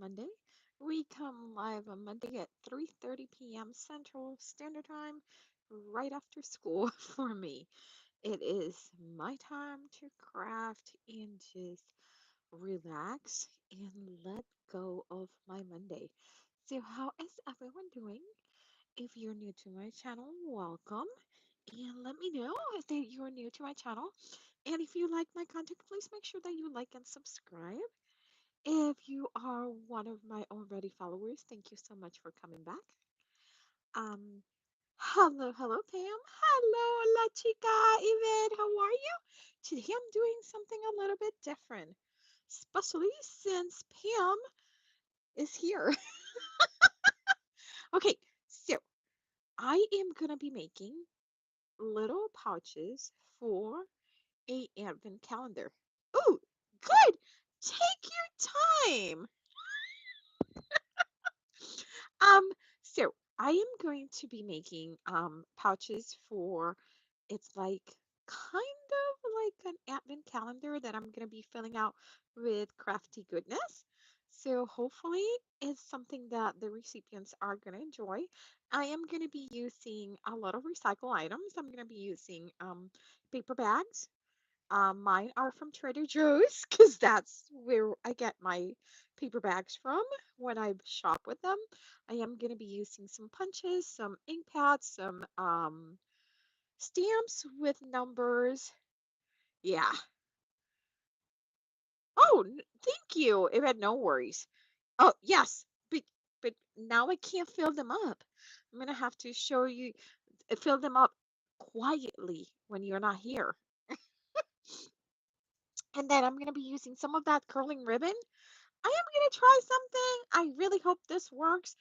Monday. We come live on Monday at 3:30 p.m. Central Standard Time, right after school for me. It is my time to craft and just relax and let go of my Monday. So, how is everyone doing? If you're new to my channel, welcome. And let me know if that you're new to my channel. And if you like my content, please make sure that you like and subscribe. If you are one of my already followers, thank you so much for coming back. Um, hello, Pam. Hello, La Chica, Yvette. How are you? Today I'm doing something a little bit different, especially since Pam is here. Okay, so I am gonna be making little pouches for a advent calendar. Ooh, good. Take your time. Um, so I am going to be making pouches for it's like kind of like an advent calendar that I'm gonna be filling out with crafty goodness. So hopefully it's something that the recipients are gonna enjoy. I am gonna be using a lot of recycle items. I'm gonna be using paper bags. Mine are from Trader Joe's because that's where I get my paper bags from when I shop with them. I am going to be using some punches, some ink pads, some stamps with numbers. Yeah. Oh, thank you. It had no worries. Oh, yes. But now I can't fill them up. I'm going to have to show you, fill them up quietly when you're not here. And then I'm going to be using some of that curling ribbon. I am going to try something. I really hope this works.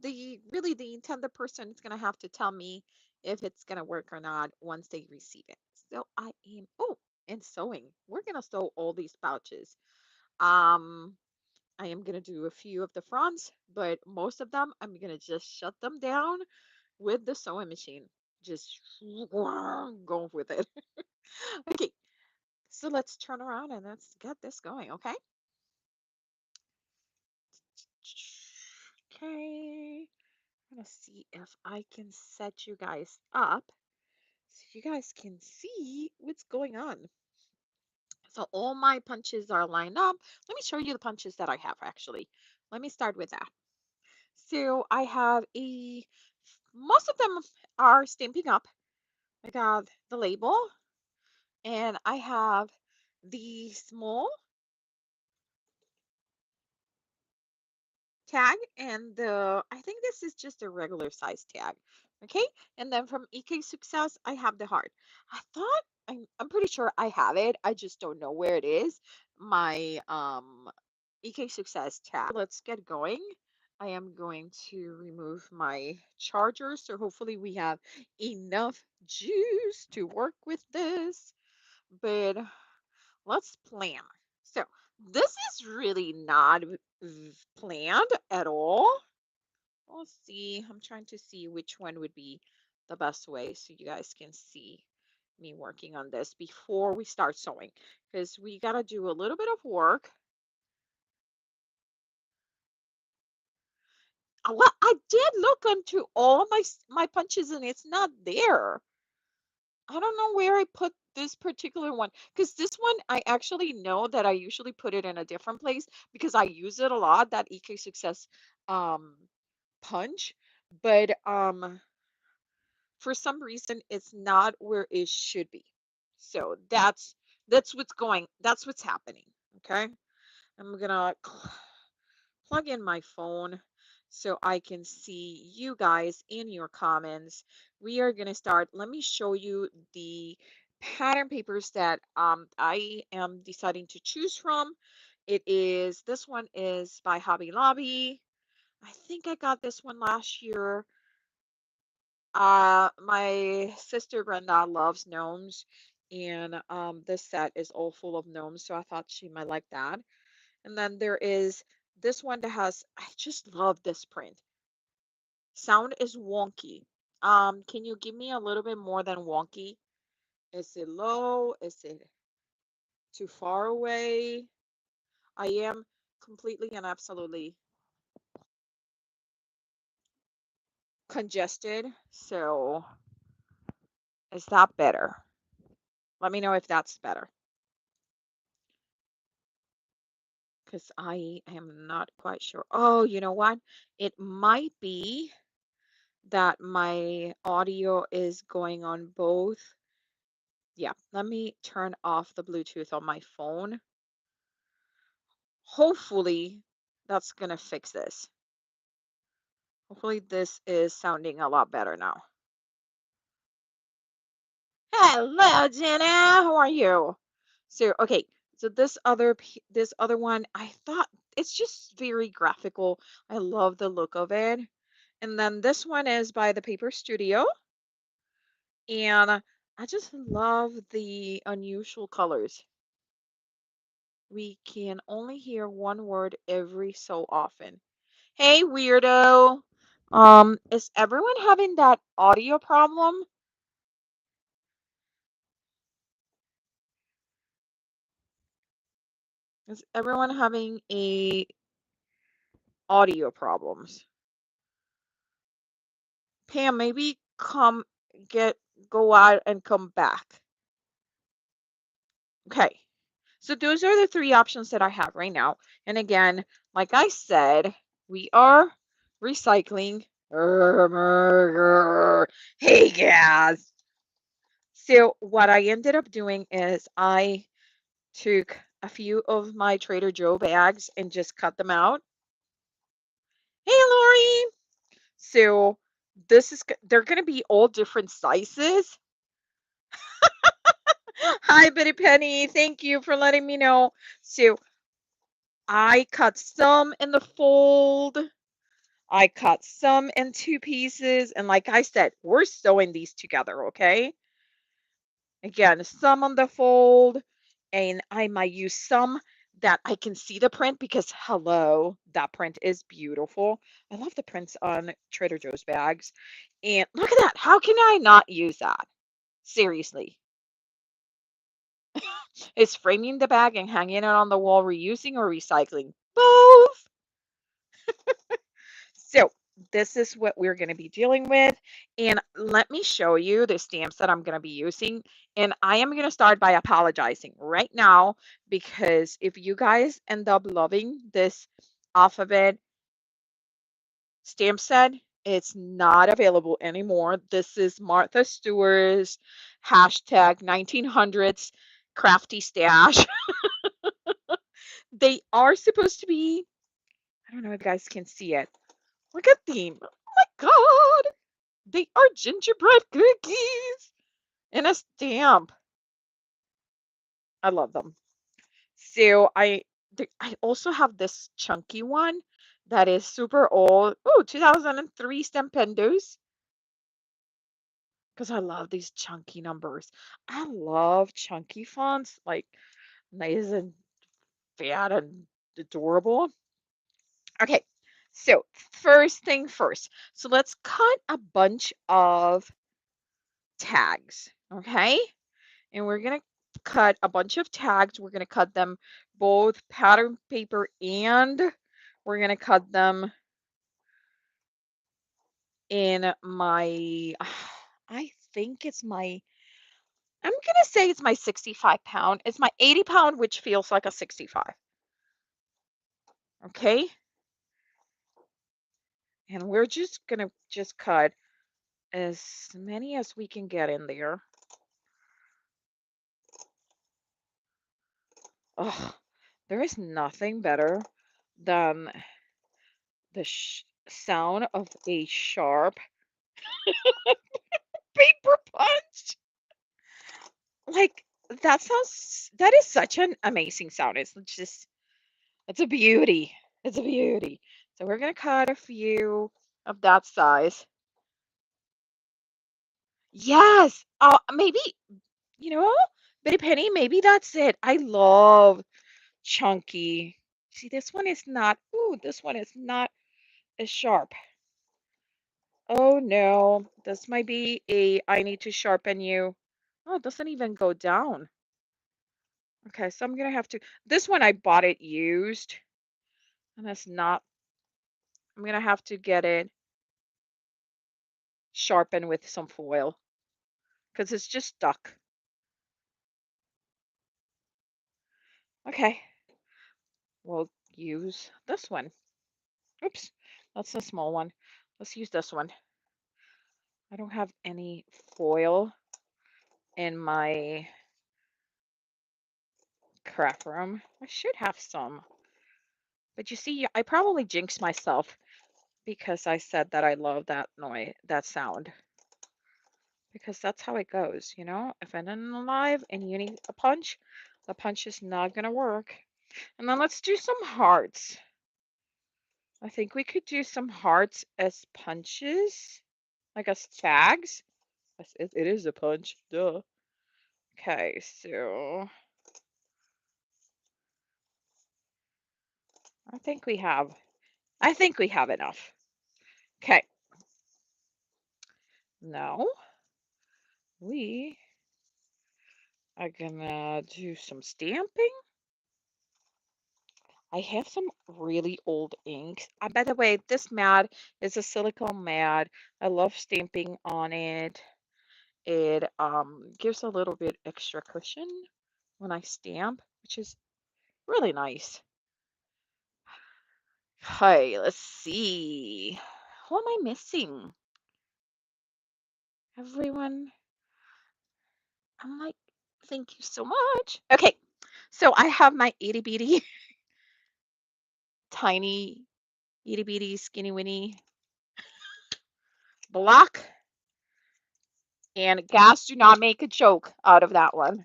The intended person is going to have to tell me if it's going to work or not once they receive it. So I am and sewing. We're going to sew all these pouches. Um I am going to do a few of the fronts, but most of them I'm going to just shut them down with the sewing machine. Just go with it. Okay, so let's turn around and let's get this going, okay? Okay. I'm gonna see if I can set you guys up so you guys can see what's going on. So all my punches are lined up. Let me show you the punches that I have actually. Let me start with that. So I have most of them are stamping up. I got the label and I have the small tag and the I think this is just a regular size tag. Okay, and then from EK Success I have the heart. I'm pretty sure I have it. I just don't know where it is. My EK Success tag. Let's get going. I am going to remove my charger, so hopefully we have enough juice to work with this. But let's plan. So this is really not planned at all. Let's see. I'm trying to see which one would be the best way so you guys can see me working on this before we start sewing because we got to do a little bit of work. Well, I did look into all my punches and it's not there. I don't know where I put this particular one because this one I actually know that I usually put it in a different place because I use it a lot, that EK Success um punch, but for some reason it's not where it should be. So that's what's happening, okay? I'm gonna plug in my phone so I can see you guys in your comments. We are going to start. Let me show you the pattern papers that I am deciding to choose from. This one is by Hobby Lobby. I think I got this one last year. My sister Brenda loves gnomes, and this set is all full of gnomes, so I thought she might like that. And then there is this one that has, I just love this print. Sound is wonky. Can you give me a little bit more than wonky? Is it low? Is it too far away? I am completely and absolutely congested. So is that better? Let me know if that's better because I am not quite sure. Oh, you know what? It might be that my audio is going on both. Yeah, let me turn off the Bluetooth on my phone. Hopefully, that's going to fix this. Hopefully, this is sounding a lot better now. Hello, Jenna. How are you? So, okay. So this other one, I thought it's just very graphical. I love the look of it. And then this one is by the Paper Studio, and I just love the unusual colors. We can only hear one word every so often. Hey, weirdo. Is everyone having that audio problem? Is everyone having a audio problems? Pam, maybe get go out and come back. Okay. So those are the three options that I have right now. And again, like I said, we are recycling. Hey, gas. So what I ended up doing is I took a few of my Trader Joe bags and just cut them out. Hey, Lori. So they're going to be all different sizes. Hi, Betty Penny. Thank you for letting me know. So I cut some in the fold. I cut some in two pieces. And like I said, we're sewing these together, okay? Again, some on the fold. And I might use some that I can see the print because, hello, that print is beautiful. I love the prints on Trader Joe's bags. And look at that. How can I not use that? Seriously. Is framing the bag and hanging it on the wall reusing or recycling? Both. So this is what we're going to be dealing with. And let me show you the stamps that I'm going to be using. And I am going to start by apologizing right now because if you guys end up loving this alphabet stamp set, it's not available anymore. This is Martha Stewart's hashtag 1900s crafty stash. They are supposed to be, I don't know if you guys can see it. Look at them. Oh my God. They are gingerbread cookies and a stamp. I love them. So I also have this chunky one that is super old. Oh, 2003 Stampendos. Because I love these chunky numbers. I love chunky fonts, like nice and fat and adorable. Okay, so first thing first. So let's cut a bunch of tags, okay? And we're going to cut a bunch of tags. We're going to cut them both pattern paper and we're going to cut them in my, I think it's my, I'm going to say it's my 65 pound. It's my 80 pound, which feels like a 65. Okay. And we're just going to just cut as many as we can get in there. Oh, there is nothing better than the sound of a sharp paper punch. Like that is such an amazing sound. It's a beauty. It's a beauty. So we're gonna cut a few of that size. Yes. Maybe, you know, Betty Penny, maybe that's it. I love chunky. See, this one is not, ooh, this one is not as sharp. Oh no, this might be a I need to sharpen you. Oh, it doesn't even go down. Okay, so I'm gonna have to, this one I bought it used. And it's not, I'm gonna have to get it sharpened with some foil because it's just stuck. Okay, we'll use this one. Oops, that's a small one. Let's use this one. I don't have any foil in my craft room. I should have some. But you see, I probably jinxed myself because I said that I love that noise, that sound. Because that's how it goes, you know? If I'm alive and you need a punch, the punch is not gonna work. And then let's do some hearts. I think we could do some hearts as punches, like as tags. It is a punch, duh. Okay, so I think we have, I think we have enough. Okay, now we are gonna do some stamping. I have some really old inks. By the way, this mat is a silicone mat. I love stamping on it. It gives a little bit extra cushion when I stamp, which is really nice. Hi, let's see. Who am I missing? Everyone. I'm like, thank you so much. Okay, so I have my itty bitty, tiny, itty bitty, skinny winny block. And gas, do not make a joke out of that one.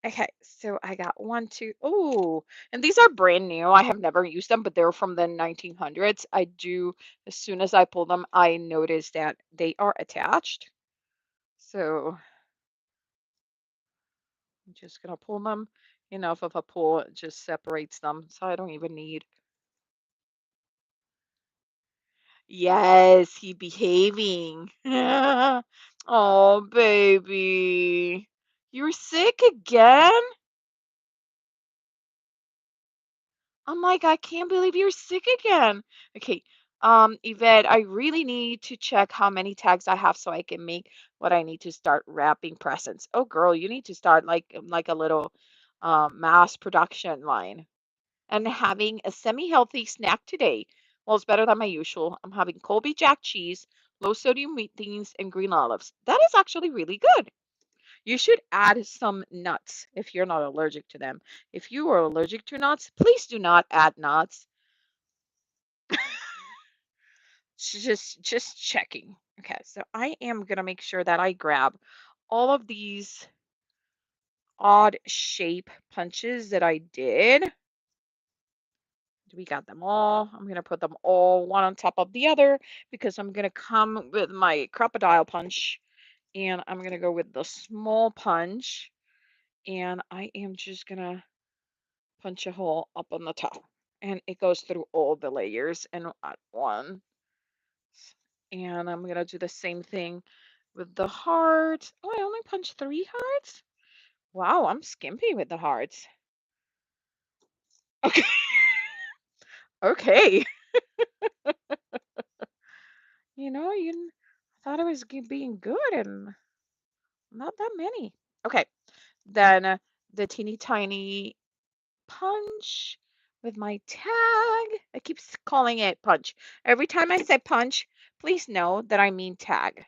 Okay, so I got one, two. Oh, and these are brand new. I have never used them, but they're from the 1900s. I do, as soon as I pull them, I notice that they are attached. So I'm just gonna pull them. Enough of a pull, it just separates them. So I don't even need. Yes, he behaving. Oh, baby. You're sick again? I'm like, I can't believe you're sick again. Okay. Yvette, I really need to check how many tags I have so I can make what I need to start wrapping presents. Oh, girl, you need to start like a little mass production line. And having a semi-healthy snack today. Well, it's better than my usual. I'm having Colby Jack cheese, low sodium wheat thins, and green olives. That is actually really good. You should add some nuts if you're not allergic to them. If you are allergic to nuts, please do not add nuts. Just checking. Okay, so I am gonna make sure that I grab all of these odd shape punches that I did. We got them all. I'm gonna put them all one on top of the other because I'm gonna come with my crocodile punch and I'm gonna go with the small punch and I am just gonna punch a hole up on the top and it goes through all the layers in at one. And I'm gonna do the same thing with the heart. Oh, I only punched 3 hearts? Wow, I'm skimpy with the hearts. Okay. Okay. You thought I was being good and not that many. Okay. Then the teeny tiny punch with my tag. I keep calling it punch. Every time I say punch, please know that I mean tag.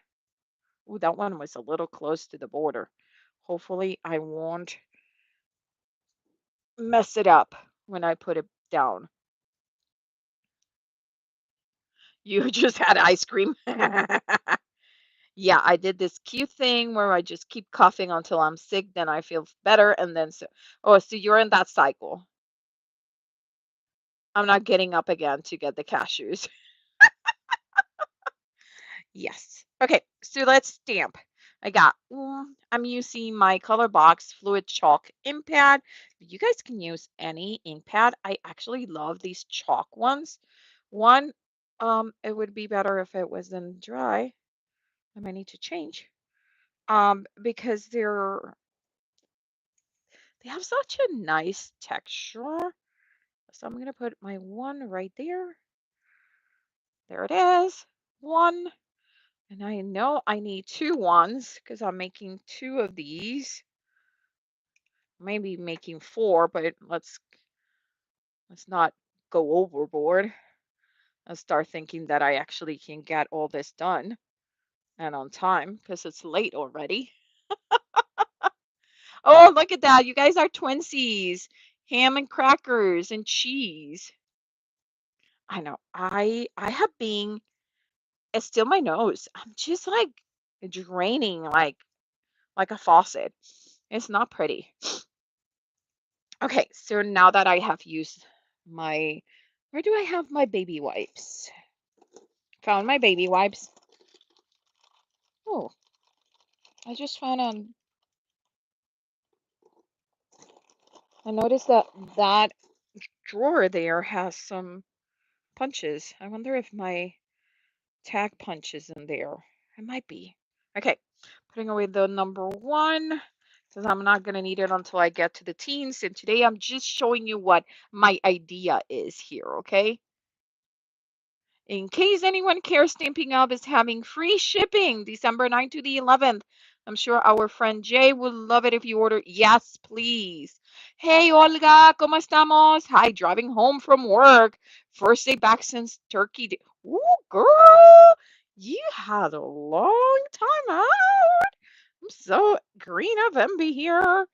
Ooh, that one was a little close to the border. Hopefully, I won't mess it up when I put it down. You just had ice cream. Yeah, I did this cute thing where I just keep coughing until I'm sick, then I feel better, and then oh, so you're in that cycle. I'm not getting up again to get the cashews. Yes. Okay, so let's stamp. I'm using my color box fluid chalk ink pad. You guys can use any ink pad. I actually love these chalk ones. One, it would be better if it wasn't dry. I might need to change. Because they have such a nice texture. So I'm going to put my 1 right there. There it is. 1. And I know I need 2 ones because I'm making 2 of these. Maybe making 4, but let's not go overboard and start thinking that I actually can get all this done and on time because it's late already. Oh, look at that. You guys are twinsies. Ham and crackers and cheese. I know. I have been it's still my nose. I'm just like draining like a faucet. It's not pretty. Okay, so now that I have used my where do I have my baby wipes? Found my baby wipes. Oh, I just found I noticed that that drawer there has some punches. I wonder if my tag punch is in there. It might be. Okay, putting away the number 1 because I'm not going to need it until I get to the teens. And today I'm just showing you what my idea is here, okay? In case anyone cares, Stamping Up is having free shipping December 9th to the 11th. I'm sure our friend Jay would love it if you order. Yes, please. Hey, Olga, ¿cómo estamos? Hi, driving home from work. First day back since Turkey Day. Ooh, girl, you had a long time out. I'm so green of envy here.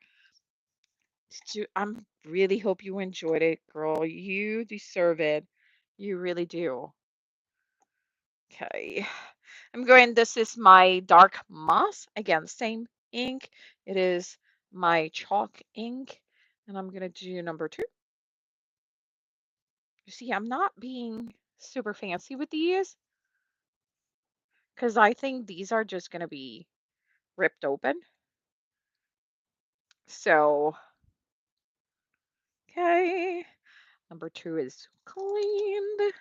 I'm really hope you enjoyed it, girl. You deserve it. You really do. Okay. I'm going, this is my dark moss. Again, same ink. It is my chalk ink. And I'm going to do number 2. You see, I'm not being super fancy with these because I think these are just going to be ripped open. So, okay. Number 2 is cleaned.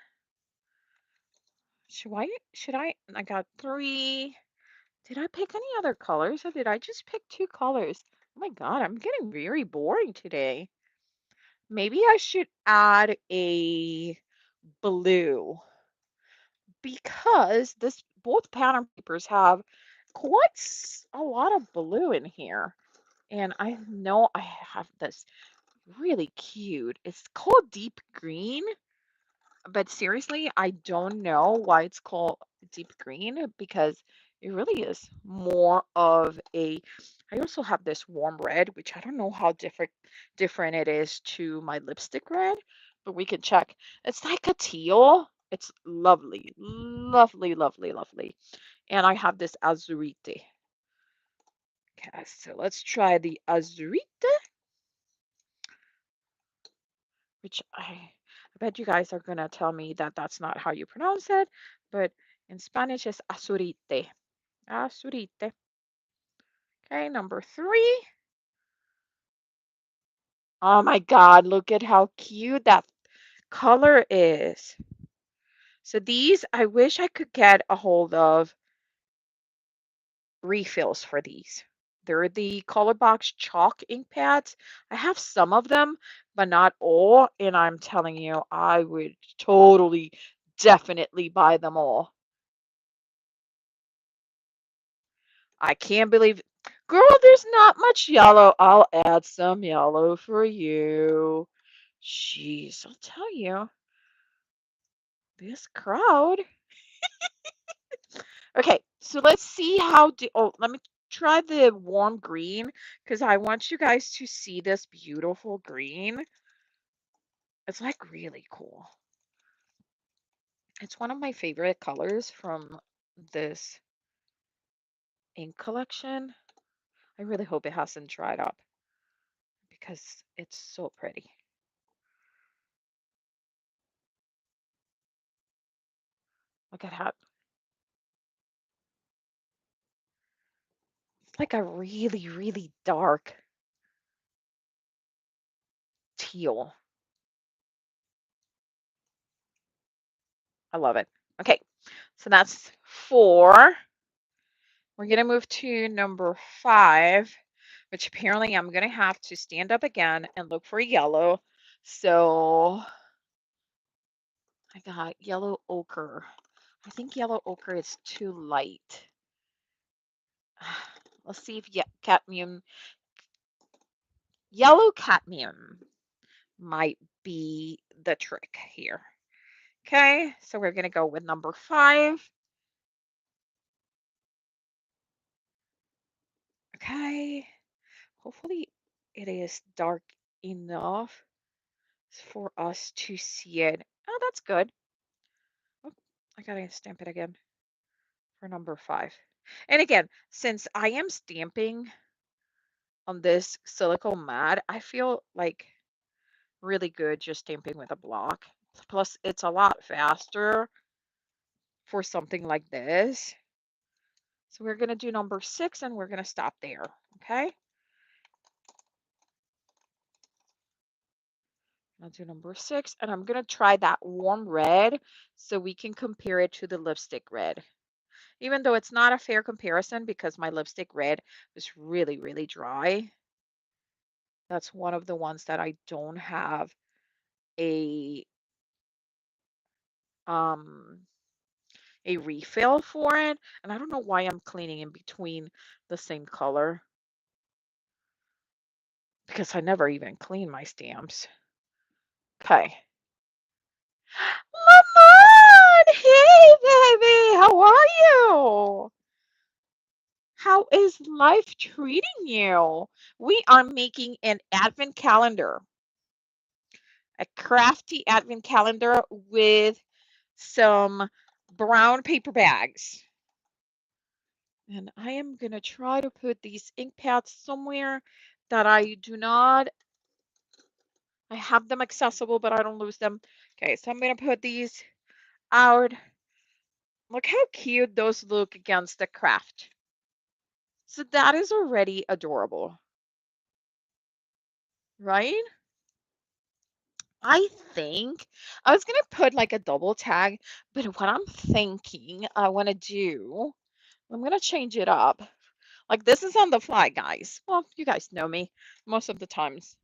I got 3. Did I pick any other colors or did I just pick 2 colors? Oh my God, I'm getting very boring today. Maybe I should add a blue because this both pattern papers have quite a lot of blue in here. And I know I have this really cute. It's called deep green, but seriously, I don't know why it's called deep green because it really is more of a I also have this warm red, which I don't know how different it is to my lipstick red, but we can check. It's like a teal. It's lovely, lovely, lovely, lovely. And I have this azurite. Okay, so let's try the azurite, which I bet you guys are gonna tell me that that's not how you pronounce it, but in Spanish it's azurite. Azurite. Okay, number 3. Oh my God, look at how cute that color is. So these, I wish I could get a hold of refills for these. They're the Color Box chalk ink pads. I have some of them, but not all. And I'm telling you, I would totally, definitely buy them all. I can't believe, girl, there's not much yellow. I'll add some yellow for you. Jeez, I'll tell you, this crowd. Okay, so let's see how oh, let me try the warm green because I want you guys to see this beautiful green. It's like really cool. It's one of my favorite colors from this ink collection. I really hope it hasn't dried up because it's so pretty. Look at how it's like a really, really dark teal. I love it. Okay, so that's 4. We're going to move to number 5, which apparently I'm going to have to stand up again and look for yellow. So I got yellow ochre. I think yellow ochre is too light. Let's see if yellow cadmium might be the trick here. Okay, so we're gonna go with number 5. Okay, hopefully it is dark enough for us to see it. Oh, that's good. Oh, I gotta stamp it again for number 5. And again, since I am stamping on this silicone mat, I feel like really good just stamping with a block. Plus, it's a lot faster for something like this. So we're going to do number 6 and we're going to stop there. Okay. I'll do number 6 and I'm going to try that warm red so we can compare it to the lipstick red. Even though it's not a fair comparison because my lipstick red was really, really dry. That's one of the ones that I don't have a um a refill for it. And I don't know why I'm cleaning in between the same color because I never even clean my stamps. Okay. Lamont! Hey, baby! How are you? How is life treating you? We are making an advent calendar, a crafty advent calendar with some brown paper bags. And I am going to try to put these ink pads somewhere that I have them accessible, but I don't lose them. Okay, so I'm going to put these out. Look how cute those look against the craft. So that is already adorable, right? I think I was going to put like a double tag, but what I'm thinking I want to do, I'm going to change it up. Like this is on the fly, guys. Well, you guys know me. Most of the times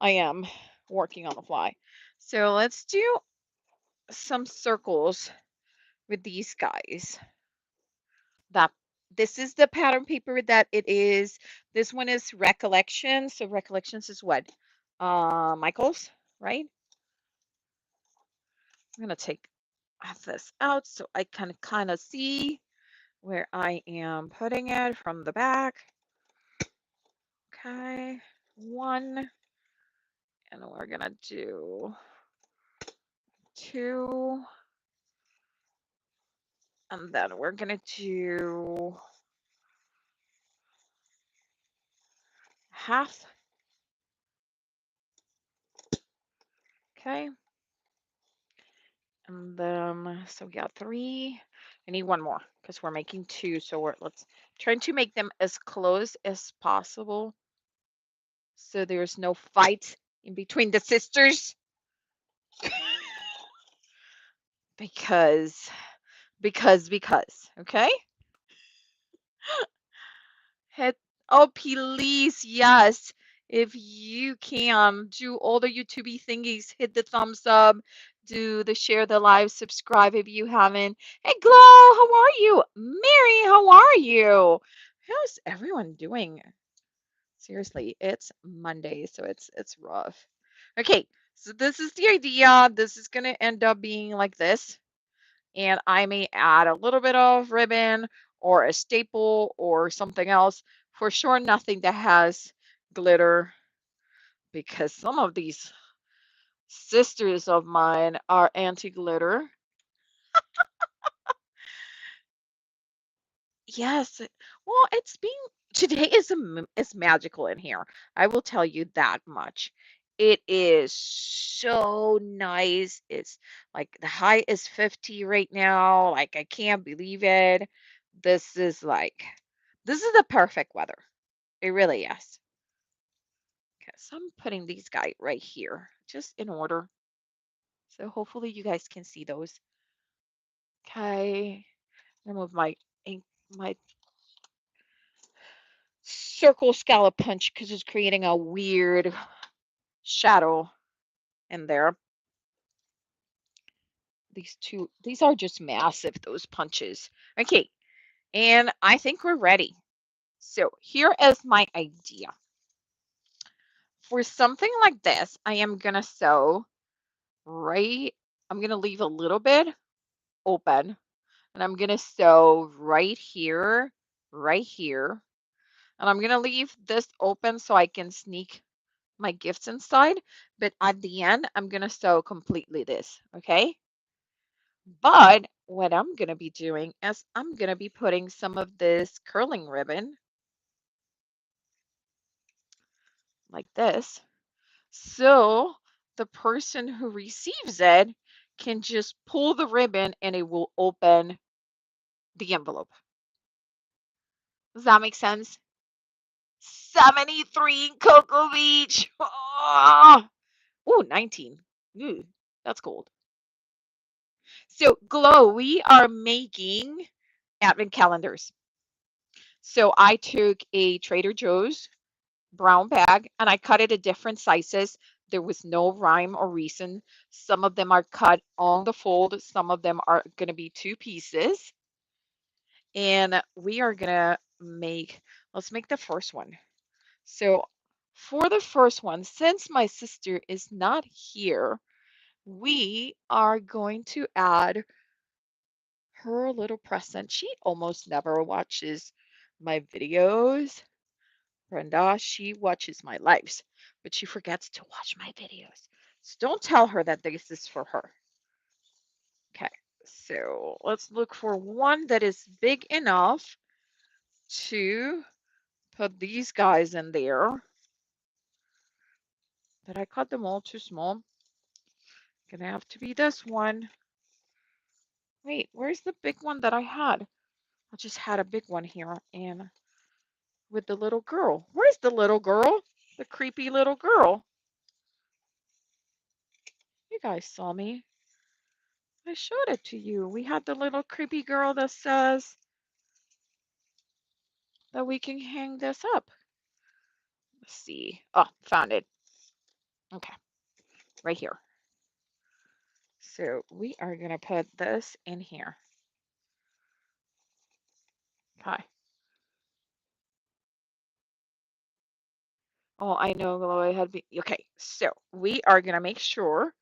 I am working on the fly. So let's do some circles with these guys. That this is the pattern paper that it is. This one is Recollection. So Recollections is what? Michael's, right? I'm gonna take this out so I can kind of see where I am putting it from the back. Okay, 1, and we're gonna do 2, and then we're gonna do half. Okay. And then, so we got 3. I need 1 more because we're making 2. So let's trying to make them as close as possible. So there's no fight in between the sisters because, okay? Hit, oh, please, yes. If you can, do all the YouTube thingies, hit the thumbs up, do the share the live, subscribe if you haven't. Hey, Glow, how are you? Mary, how are you? How's everyone doing? Seriously, it's Monday, so it's rough. Okay, so this is the idea. This is gonna end up being like this, and I may add a little bit of ribbon or a staple or something else. For sure, nothing that has glitter because some of these sisters of mine are anti-glitter. Yes. Well, it's being today is magical in here. I will tell you that much. It is so nice. It's like the high is 50 right now. Like I can't believe it. This is like this is the perfect weather. It really is. Okay, so I'm putting these guys right here, just in order. So hopefully you guys can see those. Okay. Remove my circle scallop punch because it's creating a weird shadow. in there. These are just massive, those punches. Okay, and I think we're ready. So here is my idea. For something like this, I am gonna sew right, I'm gonna leave a little bit open, and I'm gonna sew right here, and I'm gonna leave this open so I can sneak my gifts inside, but at the end, I'm gonna sew completely this, okay? But what I'm gonna be doing is I'm gonna be putting some of this curling ribbon like this. So the person who receives it can just pull the ribbon and it will open the envelope. Does that make sense? 73 in Cocoa Beach. Oh, ooh, 19. Ooh, that's cold. So, Glow, we are making advent calendars. So I took a Trader Joe's brown bag and I cut it at different sizes. There was no rhyme or reason. Some of them are cut on the fold, some of them are going to be two pieces. And we are going to let's make the first one. So for the first one, since my sister is not here, we are going to add her little present. She almost never watches my videos. Brenda, she watches my lives, but she forgets to watch my videos. So don't tell her that this is for her. Okay, so let's look for one that is big enough to put these guys in there. But I cut them all too small. Gonna have to be this one. Wait, where's the big one that I had? I just had a big one here and with the little girl. Where's the little girl? The creepy little girl. You guys saw me. I showed it to you. We had the little creepy girl that says that we can hang this up. Let's see. Oh, found it. Okay, right here. So we are going to put this in here. Okay. Oh, I know. Glowy had be okay. So we are going to make sure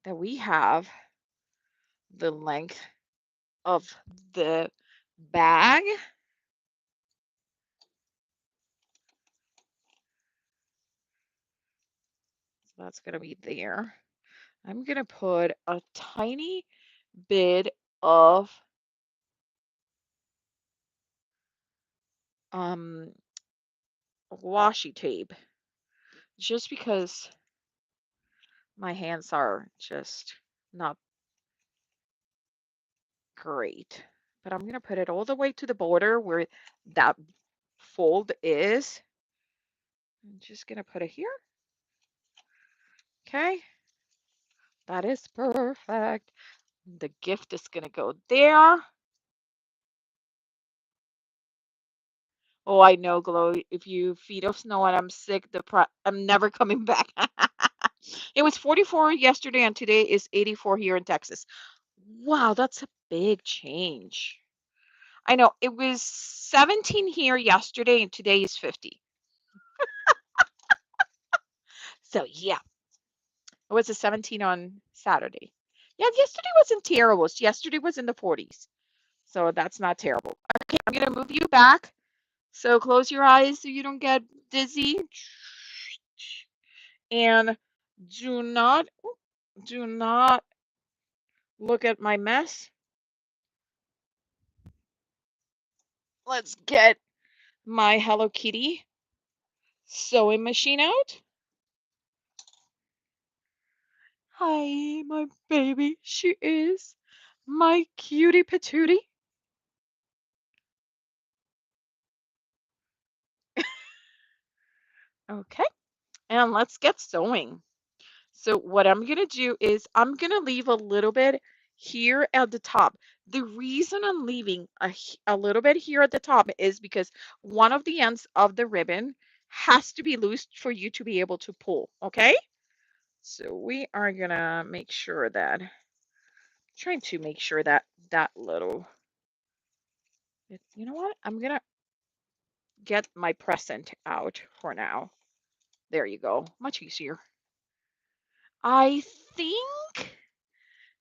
that we have the length of the bag. So that's going to be there. I'm going to put a tiny bit of um, washi tape just because my hands are just not great. But I'm going to put it all the way to the border where that fold is. I'm just going to put it here. Okay. That is perfect. The gift is going to go there. Oh, I know, Glow. If you feed off snow and I'm sick, I'm never coming back. It was 44 yesterday and today is 84 here in Texas. Wow, that's a big change. I know it was 17 here yesterday and today is 50. So yeah, it was a 17 on Saturday. Yeah, yesterday wasn't terrible. Yesterday was in the 40s. So that's not terrible. Okay, I'm gonna move you back. So close your eyes so you don't get dizzy. And do not look at my mess. Let's get my Hello Kitty sewing machine out. Hi, my baby. She is my cutie patootie. Okay, and let's get sewing. So what I'm going to do is I'm going to leave a little bit here at the top. The reason I'm leaving a little bit here at the top is because one of the ends of the ribbon has to be loose for you to be able to pull, okay? So we are gonna make sure that, trying to make sure that that little, you know what? I'm gonna get my present out for now. There you go. Much easier. I think,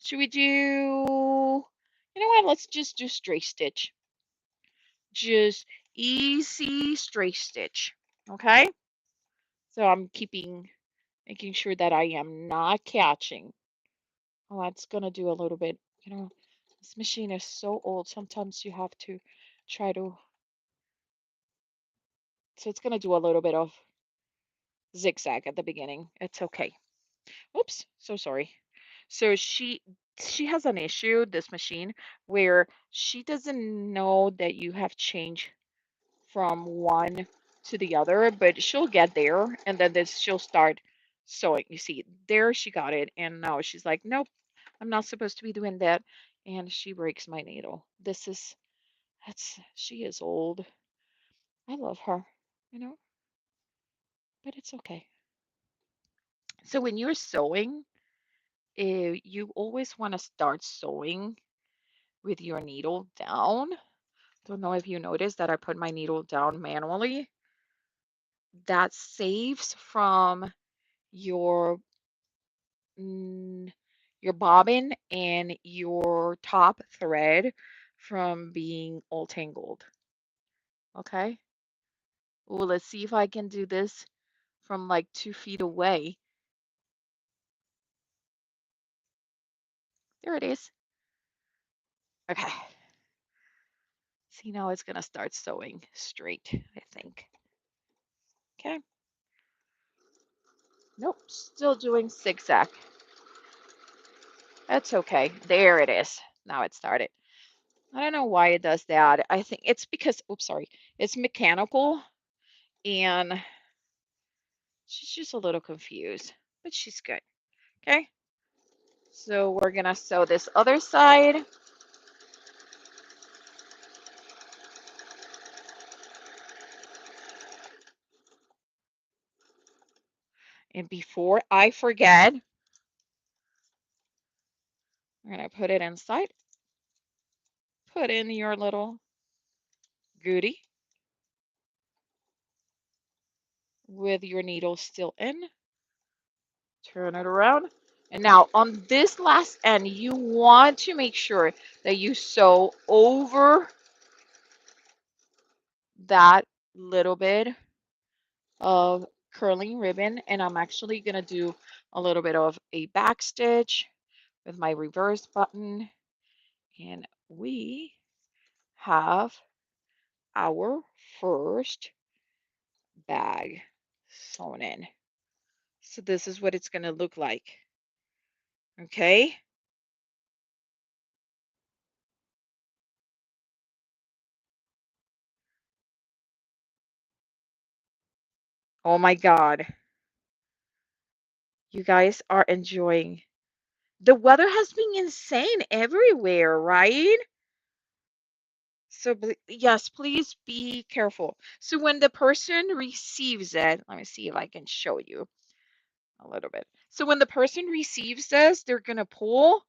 should we do, you know what? Let's just do straight stitch. Just easy straight stitch. Okay? So I'm making sure that I am not catching. Oh, that's gonna do a little bit, this machine is so old. Sometimes you have to try to, so it's gonna do a little bit of zigzag at the beginning. It's okay. Oops, so sorry. So she has an issue, this machine, where she doesn't know that you have changed from one to the other, but she'll get there and then she'll start sewing. You see, there she got it, and now she's like, nope, I'm not supposed to be doing that, and she breaks my needle. She is old. I love her, you know, but it's okay. So when you're sewing, you always want to start sewing with your needle down. Don't know if you noticed that I put my needle down manually. That saves from your mm, your bobbin and your top thread from being all tangled. Okay. Well, let's see if I can do this from like 2 feet away. There it is. Okay. See, now it's gonna start sewing straight, I think. Okay. Nope, still doing zigzag. That's okay. There it is. Now it started. I don't know why it does that. I think it's because, oops, sorry, it's mechanical and she's just a little confused, but she's good. Okay. So we're gonna sew this other side. And before I forget, we're gonna put it inside. Put in your little goodie with your needle still in. Turn it around. And now on this last end, you want to make sure that you sew over that little bit of curling ribbon. And I'm actually going to do a little bit of a back stitch with my reverse button. And we have our first bag sewn in. So this is what it's going to look like. Okay. Oh my God. You guys are enjoying. The weather has been insane everywhere, right? So yes, please be careful. So when the person receives it, let me see if I can show you a little bit. So when the person receives this, they're gonna pull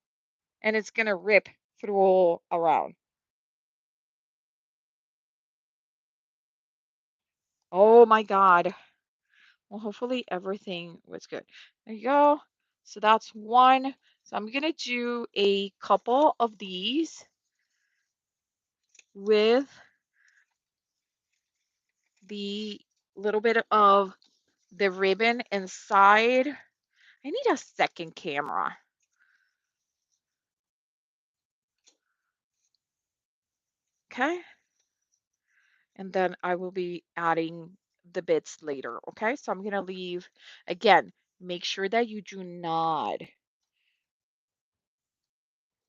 and it's gonna rip through around. Oh my God. Well, hopefully everything was good. There you go. So that's one. So I'm gonna do a couple of these with the little bit of the ribbon inside. I need a second camera. Okay. And then I will be adding the bits later. Okay. So I'm going to leave again, make sure that you do not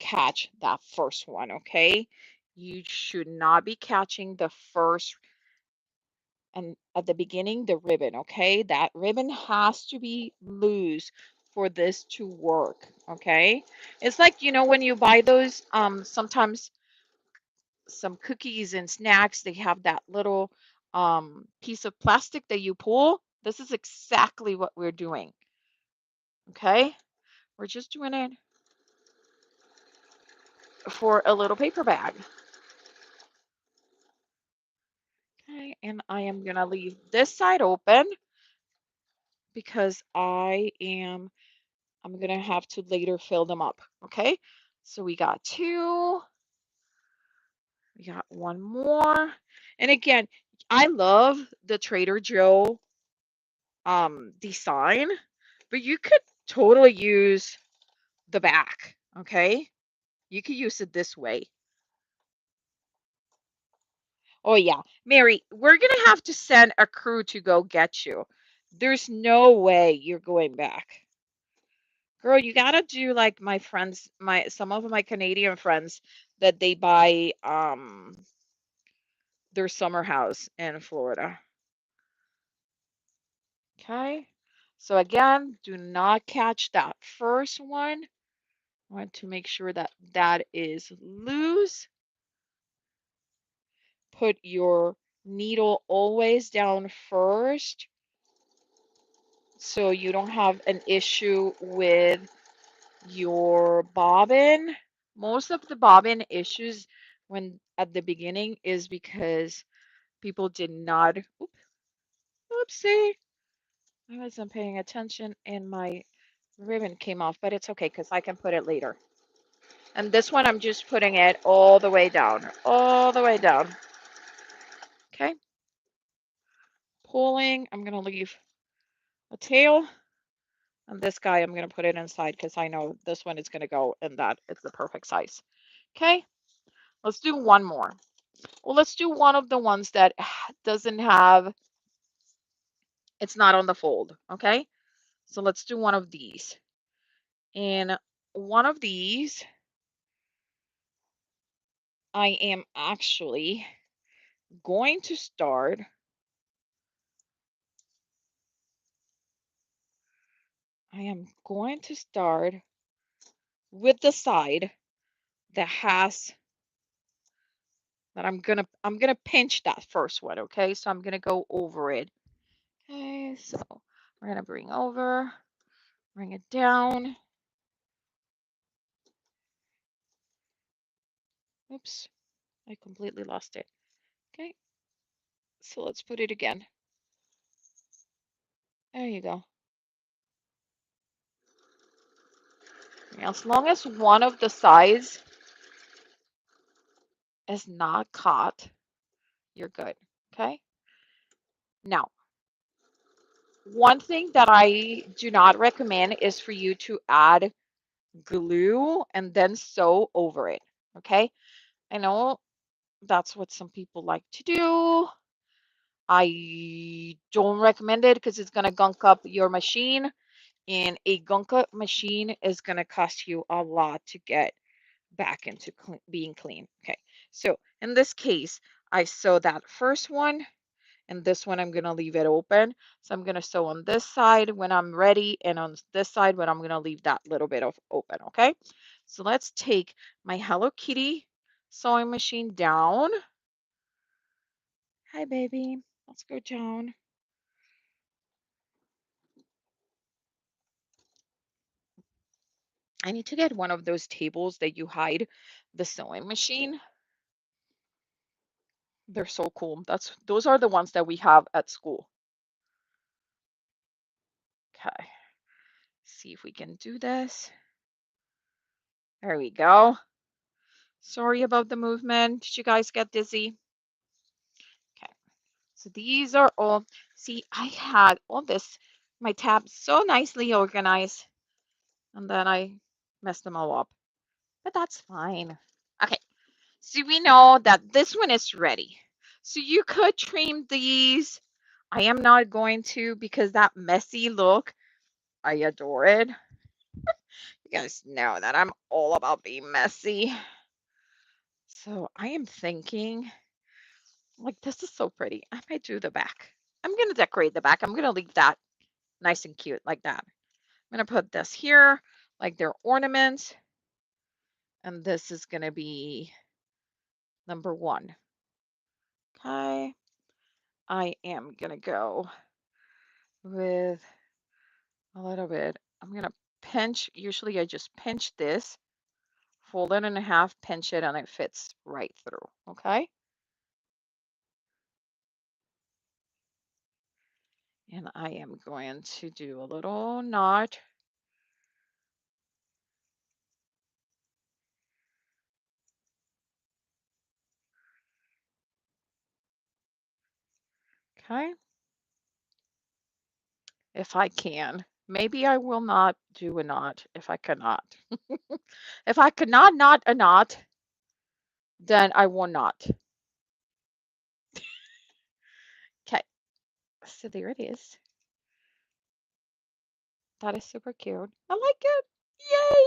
catch that first one. Okay. You should not be catching the first and at the beginning, the ribbon. Okay. That ribbon has to be loose for this to work. Okay. It's like, when you buy those, sometimes some cookies and snacks, they have that little piece of plastic that you pull. This is exactly what we're doing. Okay? We're just doing it for a little paper bag. Okay, and I am gonna leave this side open because I'm gonna have to later fill them up. Okay, so we got two, we got one more. And again, I love the Trader Joe design, but you could totally use the back. Okay, you could use it this way. Oh yeah, Mary, we're gonna have to send a crew to go get you. There's no way you're going back. Girl, you gotta do like my friends, my some of my Canadian friends that they buy their summer house in Florida. Okay. So again, do not catch that first one. I want to make sure that that is loose. Put your needle always down first so you don't have an issue with your bobbin. Most of the bobbin issues when at the beginning is because people did not, oopsie, I wasn't paying attention and my ribbon came off, but it's okay because I can put it later. And this one, I'm just putting it all the way down, all the way down. Okay, pulling, I'm gonna leave a tail. And this guy, I'm gonna put it inside because I know this one is gonna go in that. It's the perfect size. Okay, let's do one more. Well, let's do one of the ones that doesn't have, it's not on the fold, okay? So let's do one of these. And one of these, I am actually going to start, I am going to start with the side that has, that I'm gonna pinch that first one, okay? So I'm gonna go over it. Okay, so we're gonna bring it down. Oops, I completely lost it. Okay, so let's put it again. There you go. As long as one of the sides is not caught, you're good. Okay. Now, one thing that I do not recommend is for you to add glue and then sew over it. Okay. I know that's what some people like to do. I don't recommend it because it's going to gunk up your machine, and a gunk up machine is going to cost you a lot to get back into being clean. Okay, so in this case, I sew that first one, and this one I'm gonna leave it open. So I'm gonna sew on this side when I'm ready, and on this side when I'm gonna leave that little bit of open. Okay, so let's take my Hello Kitty sewing machine down. Hi, baby. Let's go down. I need to get one of those tables that you hide the sewing machine. They're so cool. Those are the ones that we have at school. Okay. See if we can do this. There we go. Sorry about the movement. Did you guys get dizzy? Okay. So these are all, see, I had all this, my tabs so nicely organized, and then I messed them all up. But that's fine. Okay. So we know that this one is ready. So you could trim these. I am not going to because that messy look, I adore it. You guys know that I'm all about being messy. So I am thinking, like, this is so pretty. I might do the back. I'm going to decorate the back. I'm going to leave that nice and cute like that. I'm going to put this here, like their ornaments. And this is going to be number one. Okay. I am going to go with a little bit I'm gonna pinch. Usually I just pinch this, fold it in half, pinch it, and it fits right through. Okay. And I am going to do a little knot. Okay. If I can. Maybe I will not do a knot if I cannot. If I cannot knot a knot, then I will not. Okay. So there it is. That is super cute. I like it. Yay!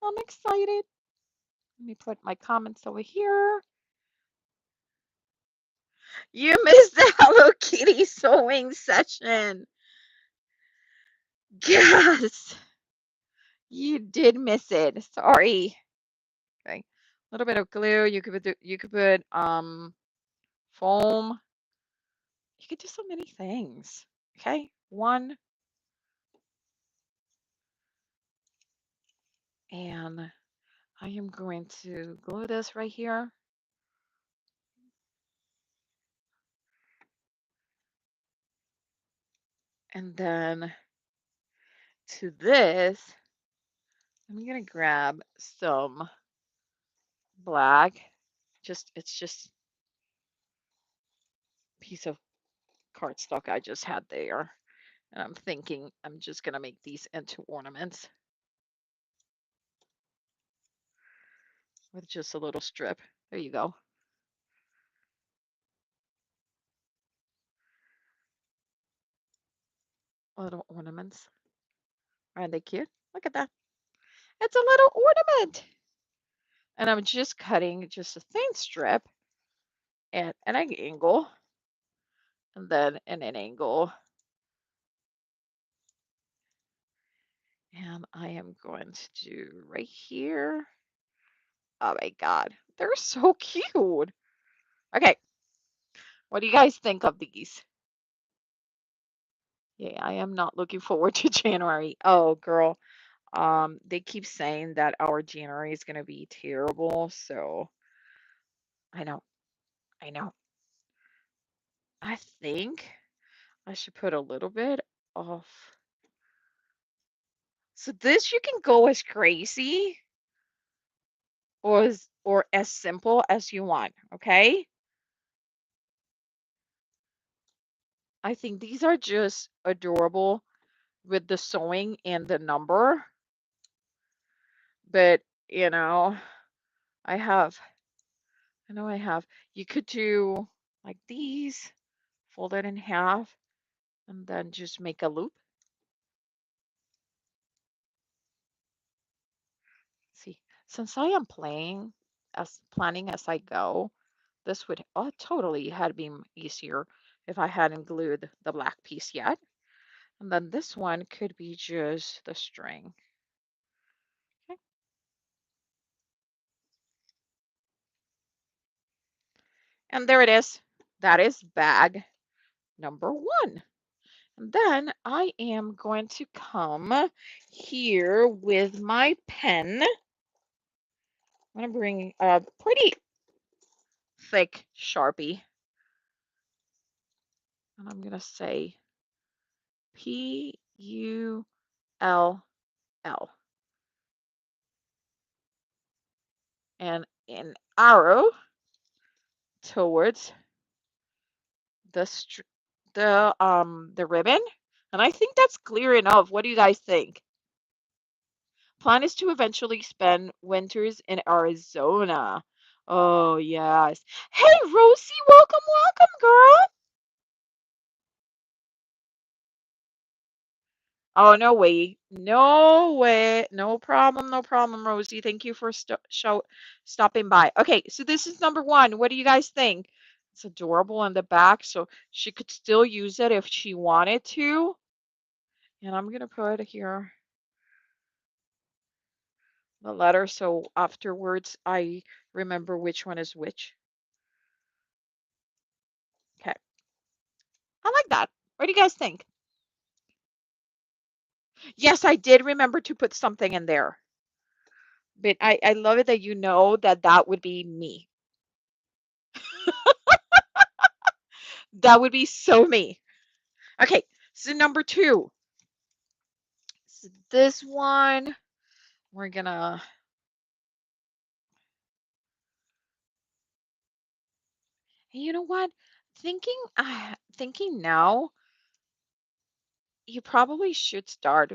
I'm excited. Let me put my comments over here. You missed the Hello Kitty sewing session. Yes, you did miss it. Sorry. Okay. A little bit of glue. You could put foam. You could do so many things. Okay. One, and I am going to glue this right here. And then to this, I'm gonna grab some black. It's just a piece of cardstock I just had there. And I'm thinking I'm just gonna make these into ornaments with just a little strip. There you go. Little ornaments. Aren't they cute? Look at that. It's a little ornament. And I'm just cutting just a thin strip at an angle and then in an angle. And I am going to do right here. Oh my God, they're so cute. Okay, what do you guys think of these? Yeah, I am not looking forward to January. Oh, girl, they keep saying that our January is gonna be terrible, so I know, I know. I think I should put a little bit of. So this you can go as crazy or as simple as you want, okay? I think these are just adorable with the sewing and the number, but you know, I have I know I have you could do like these, fold it in half, and then just make a loop. See, since I am planning as I go, this would totally had been easier if I hadn't glued the black piece yet. And then this one could be just the string. Okay. And there it is. That is bag number one. And then I am going to come here with my pen. I'm going to bring a pretty thick Sharpie. And I'm going to say Pull and an arrow towards the the ribbon. And I think that's clear enough. What do you guys think? Plan is to eventually spend winters in Arizona. Oh, yes. Hey, Rosie, welcome, welcome, girl. Oh, no way. No way. No problem, no problem, Rosie. Thank you for stopping by. Okay, so this is number one. What do you guys think? It's adorable on the back, so she could still use it if she wanted to. And I'm going to put here the letter so afterwards I remember which one is which. Okay. I like that. What do you guys think? Yes, I did remember to put something in there. But I love it that you know that that would be me. That would be so me. Okay, so number two. So this one, we're gonna, you know what? Thinking now, you probably should start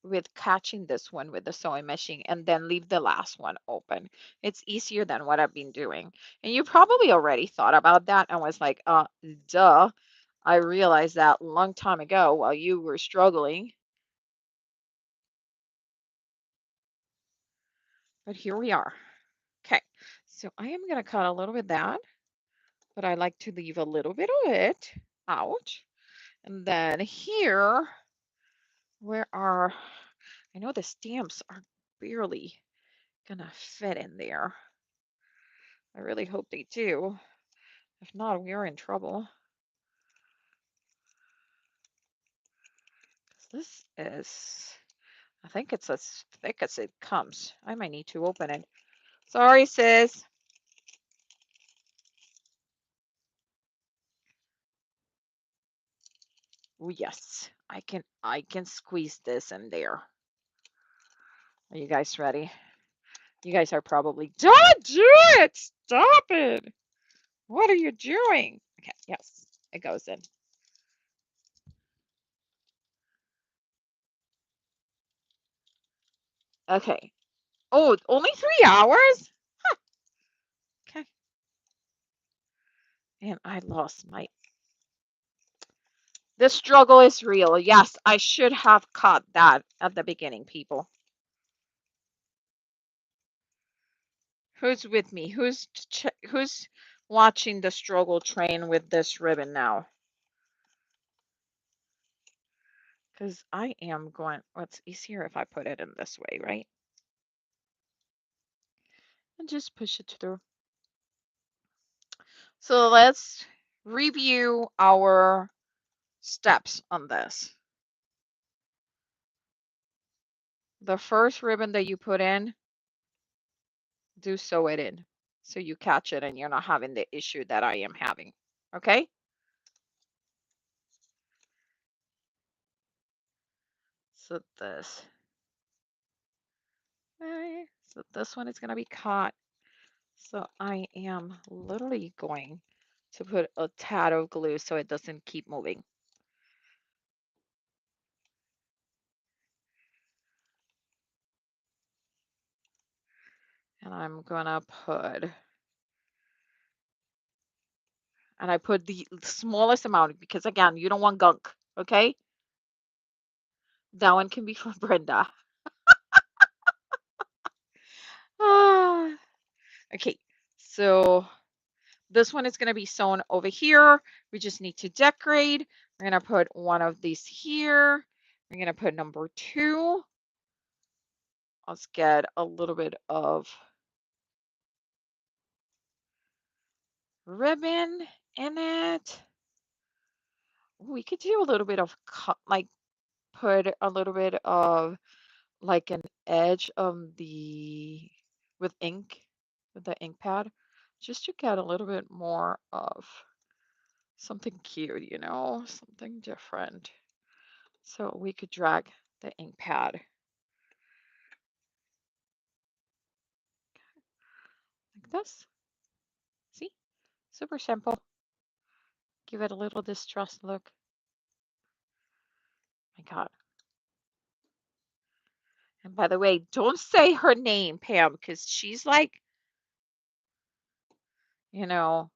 with catching this one with the sewing machine and then leave the last one open. It's easier than what I've been doing. And you probably already thought about that and was like, duh. I realized that a long time ago while you were struggling, but here we are. Okay, so I am going to cut a little bit of that, but I like to leave a little bit of it out. And then here, where are, I know the stamps are barely going to fit in there. I really hope they do. If not, we are in trouble. This is, I think it's as thick as it comes. I might need to open it. Sorry, sis. Oh, yes, I can squeeze this in there. Are you guys ready? You guys are probably, don't do it! Stop it! What are you doing? Okay, yes, it goes in. Okay. Oh, only 3 hours? Okay. And I lost my. The struggle is real. Yes, I should have caught that at the beginning, people. Who's with me? Who's watching the struggle train with this ribbon now? Because I am going. What's easier if I put it in this way, right? And just push it through. So let's review our steps on this. The first ribbon that you put in, do sew it in so you catch it and you're not having the issue that I am having. Okay? So this. Okay. So this one is going to be caught. So I am literally going to put a tad of glue so it doesn't keep moving. And I'm gonna put, and I put the smallest amount because again, you don't want gunk, okay? That one can be for Brenda. Ah, okay, so this one is gonna be sewn over here. We just need to decorate. We're gonna put one of these here. We're gonna put number two. Let's get a little bit of ribbon in it. We could do a little bit of like put a little bit of like an edge of the with ink with the ink pad just to get a little bit more of something cute, something different. So we could drag the ink pad like this. See? Super simple. Give it a little distressed look. My God. And by the way, don't say her name, Pam, because she's like, you know,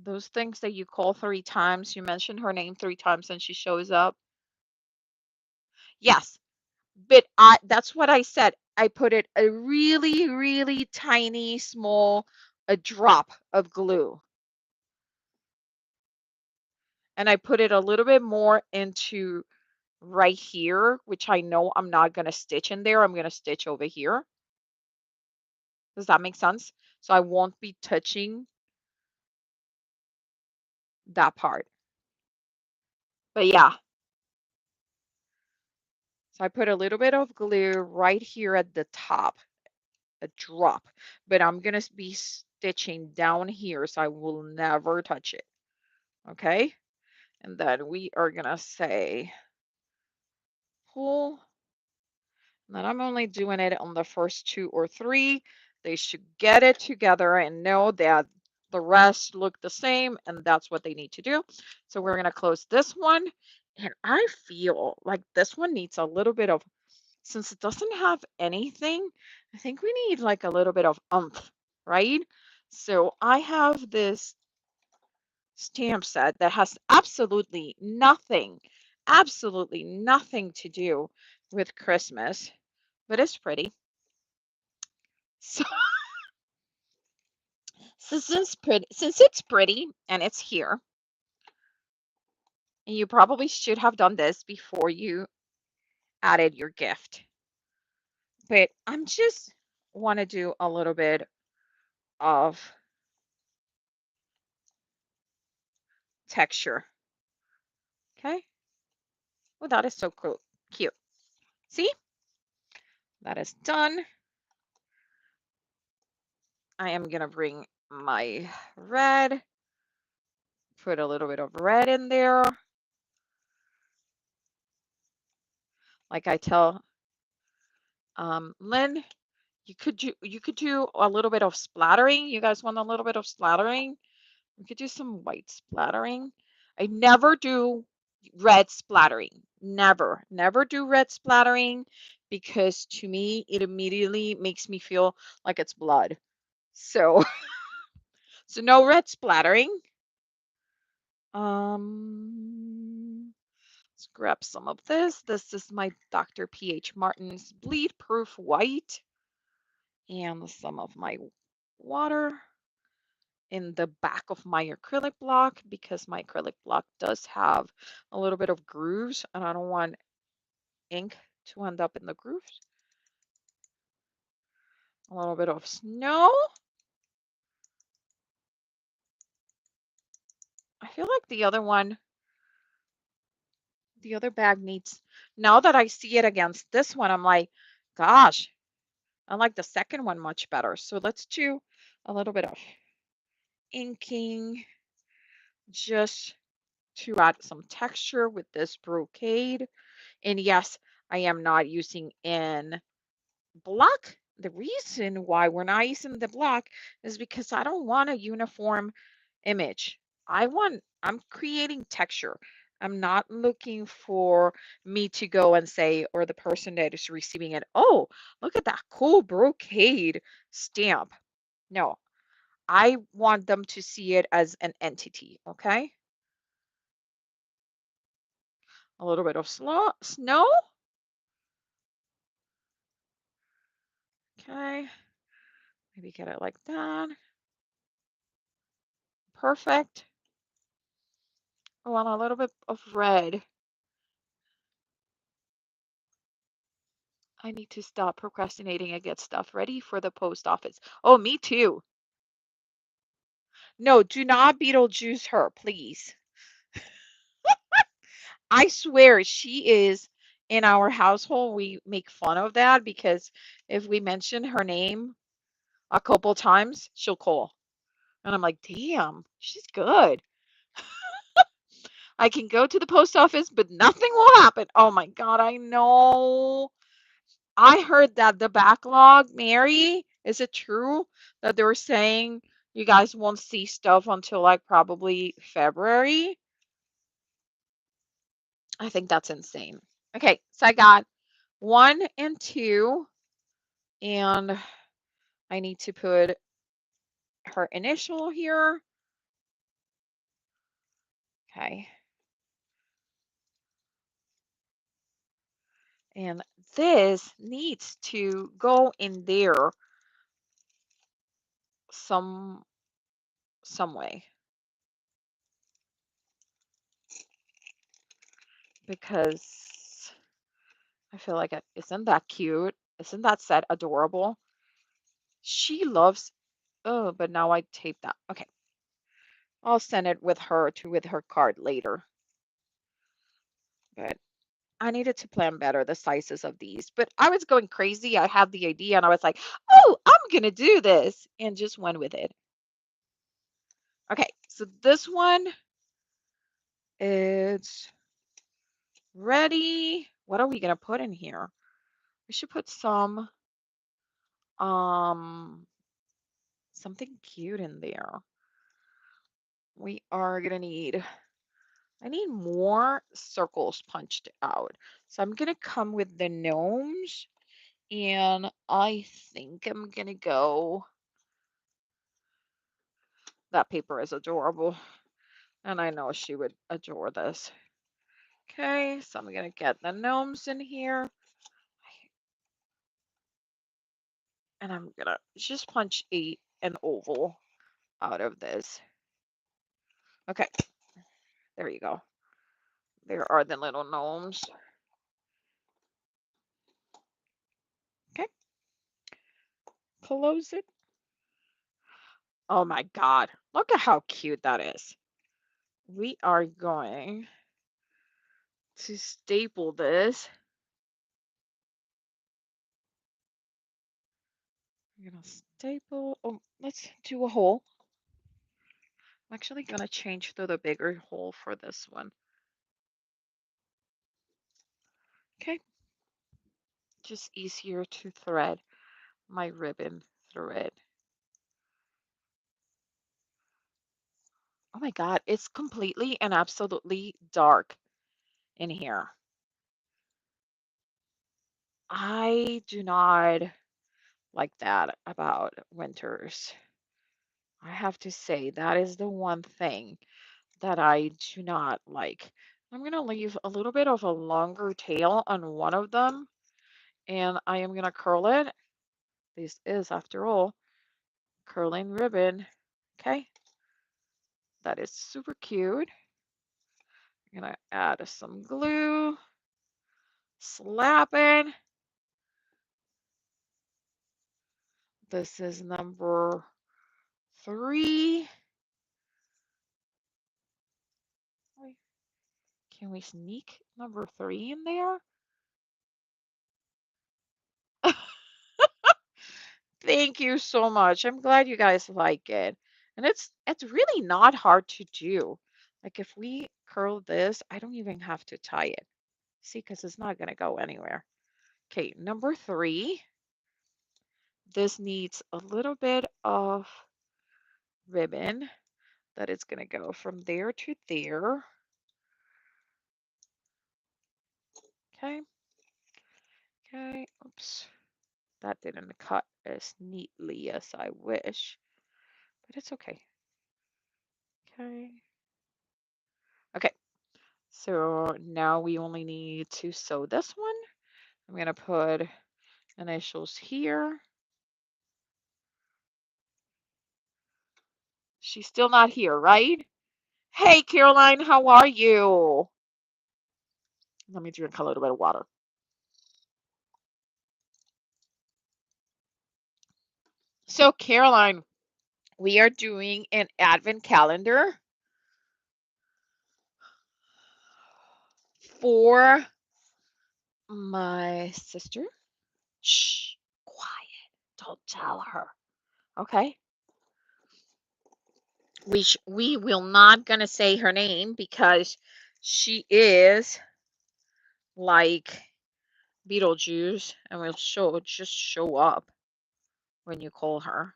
those things that you call 3 times. You mention her name 3 times and she shows up. Yes, but that's what I said. I put it a really, really tiny, small, a drop of glue. And I put it a little bit more into right here, which I know I'm not going to stitch in there. I'm going to stitch over here. Does that make sense? So I won't be touching that part. But yeah, So I put a little bit of glue right here at the top, a drop, but I'm going to be stitching down here so I will never touch it. Okay. And then we are going to say pull. And then I'm only doing it on the first 2 or 3. They should get it together and know that the rest look the same, and that's what they need to do. So we're going to close this one. And I feel like this one needs a little bit of, since it doesn't have anything, I think we need like a little bit of oomph, right? So I have this stamp set that has absolutely nothing to do with Christmas, but it's pretty. So since it's pretty and it's here, and you probably should have done this before you added your gift. But I'm just want to do a little bit of texture. Okay. Oh, that is so cool. Cute. See? That is done. I am going to bring my red, put a little bit of red in there. Like I tell Lynn, you could do a little bit of splattering. You guys want a little bit of splattering? We could do some white splattering. I never do red splattering. Never do red splattering because to me it immediately makes me feel like it's blood. So so no red splattering. Let's grab some of this. This is my Dr. P.H. Martin's bleed proof white and some of my water in the back of my acrylic block because my acrylic block does have a little bit of grooves and I don't want ink to end up in the grooves. A little bit of snow. I feel like the other bag needs, now that I see it against this one, I'm like, gosh, I like the second one much better. So let's do a little bit of inking just to add some texture with this brocade. And yes, I am not using in block. The reason why we're not using the block is because I don't want a uniform image. I'm creating texture. I'm not looking for me to go and say, or the person that is receiving it, oh, look at that cool brocade stamp. No, I want them to see it as an entity. Okay. A little bit of snow. Okay. Maybe get it like that. Perfect. Oh, and a little bit of red. I need to stop procrastinating and get stuff ready for the post office. Oh, me too. No, do not Beetlejuice her, please. I swear she is in our household. We make fun of that because if we mention her name a couple times, she'll call. And I'm like, damn, she's good. I can go to the post office, but nothing will happen. Oh my God, I know. I heard that the backlog, Mary, is it true that they were saying you guys won't see stuff until like probably February? I think that's insane. Okay, so I got 1 and 2, and I need to put her initial here. Okay. And this needs to go in there some some way because I feel like isn't that cute? Isn't that set adorable? She loves, oh, but now I taped that. Okay. I'll send it with her to with her card later. But I needed to plan better the sizes of these, but I was going crazy. I had the idea and I was like, oh, I'm going to do this and just went with it. Okay, so this one is ready. What are we going to put in here? We should put um, something cute in there. We are going to need, I need more circles punched out. So I'm going to come with the gnomes and I think I'm going to go, that paper is adorable. And I know she would adore this. Okay, so I'm going to get the gnomes in here. And I'm going to just punch an oval out of this. Okay, there you go. There are the little gnomes. Okay, close it. Oh my God, look at how cute that is. We are going to staple this. I'm going to staple. Oh, let's do a hole. I'm actually going to change to the bigger hole for this one. Okay, just easier to thread my ribbon through it. Oh my God, it's completely and absolutely dark in here. I do not like that about winters. I have to say that is the one thing that I do not like. I'm going to leave a little bit of a longer tail on one of them and I am going to curl it. This is, after all, curling ribbon. Okay, that is super cute. I'm going to add some glue, slap it. This is number 3. Wait, can we sneak number 3 in there? Thank you so much. I'm glad you guys like it. And it's really not hard to do. Like if we curl this, I don't even have to tie it. See, because it's not going to go anywhere. Okay, number 3. This needs a little bit of ribbon that is going to go from there to there. Okay. Okay. Oops. That didn't cut as neatly as I wish, but it's okay. Okay. Okay. So now we only need to sew this one. I'm going to put initials here. She's still not here, right? Hey, Caroline, how are you? Let me drink a little bit of water. So, Caroline, we are doing an advent calendar for my sister. Shh, quiet. Don't tell her. Okay? We will not gonna say her name because she is like Beetlejuice and will just show up when you call her.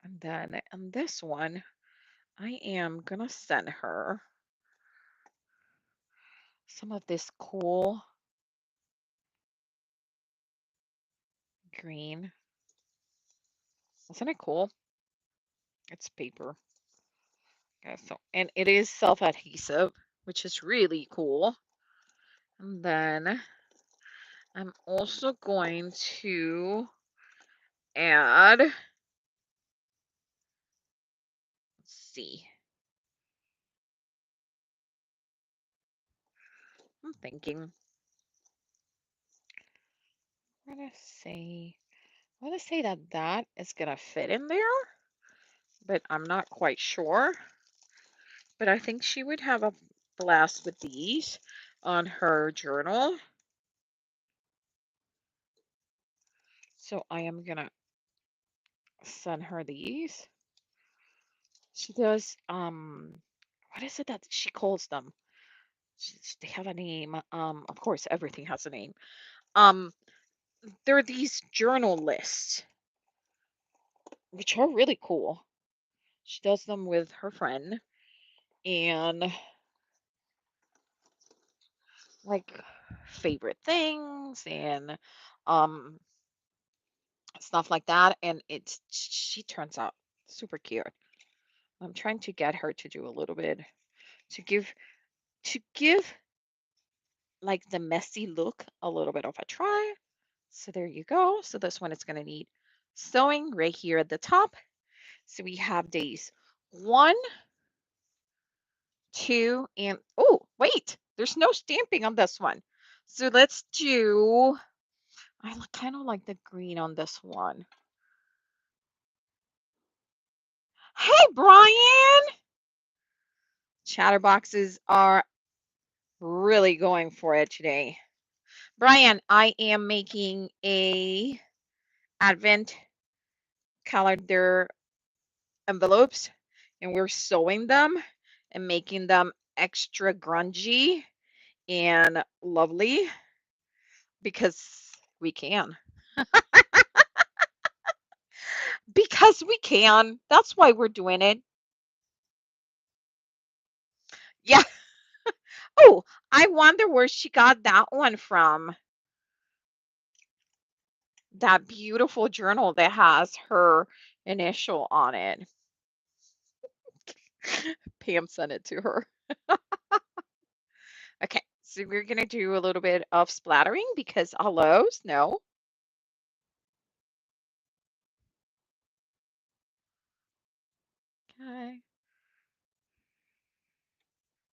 And then on this one, I am gonna send her some of this cool green. Isn't it cool? It's paper. Yeah, so and it is self-adhesive, which is really cool. And then I'm also going to add, let's see. I'm thinking. I'm gonna say, I want to say that that is gonna fit in there, but I'm not quite sure. But I think she would have a blast with these. on her journal. So I am gonna send her these. She does what is it that she calls them? They have a name. Of course everything has a name. Um there are these journal lists, which are really cool. She does them with her friend and like favorite things and um stuff like that. And she turns out super cute. I'm trying to get her to do a little bit to give like the messy look a little bit of a try. So there you go. So this one is going to need sewing right here at the top. So we have days 1, 2, and oh, wait, there's no stamping on this one. So let's do, I kind of like the green on this one. Hey, Brian! Chatterboxes are really going for it today. Brian, I am making a advent calendar envelopes and we're sewing them and making them extra grungy and lovely because we can. Because we can. That's why we're doing it. Yeah. Oh, I wonder where she got that one from. That beautiful journal that has her initial on it. Pam sent it to her. Okay, so we're gonna do a little bit of splattering because hello, snow. Okay.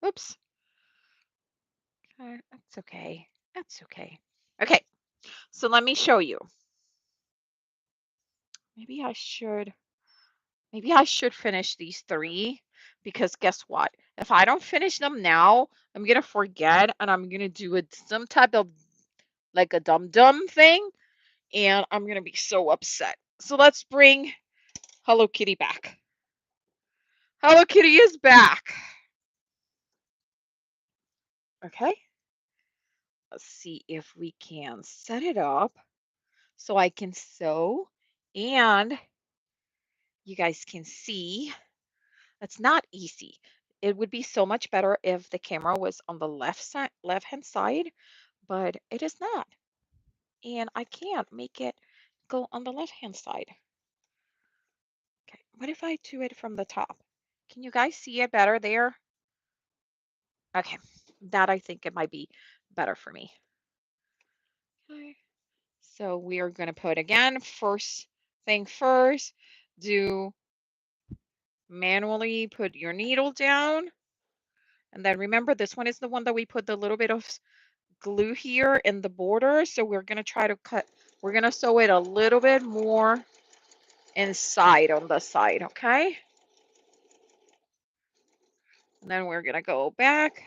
Oops. Okay, that's okay. That's okay. Okay, so let me show you. Maybe I should maybe I should finish these 3 because guess what? If I don't finish them now, I'm gonna forget and I'm gonna do some type of like a dum-dum thing and I'm gonna be so upset. So let's bring Hello Kitty back. Hello Kitty is back. Okay, let's see if we can set it up so I can sew and you guys can see. It's not easy. It would be so much better if the camera was on the left hand side, but it is not. And I can't make it go on the left hand side. Okay, what if I do it from the top? Can you guys see it better there? Okay, that I think it might be better for me. Okay, so we are going to put again, first thing first, do manually put your needle down. And then remember, this one is the one that we put the little bit of glue here in the border. So we're going to try to we're going to sew it a little bit more inside on the side, okay? And then we're going to go back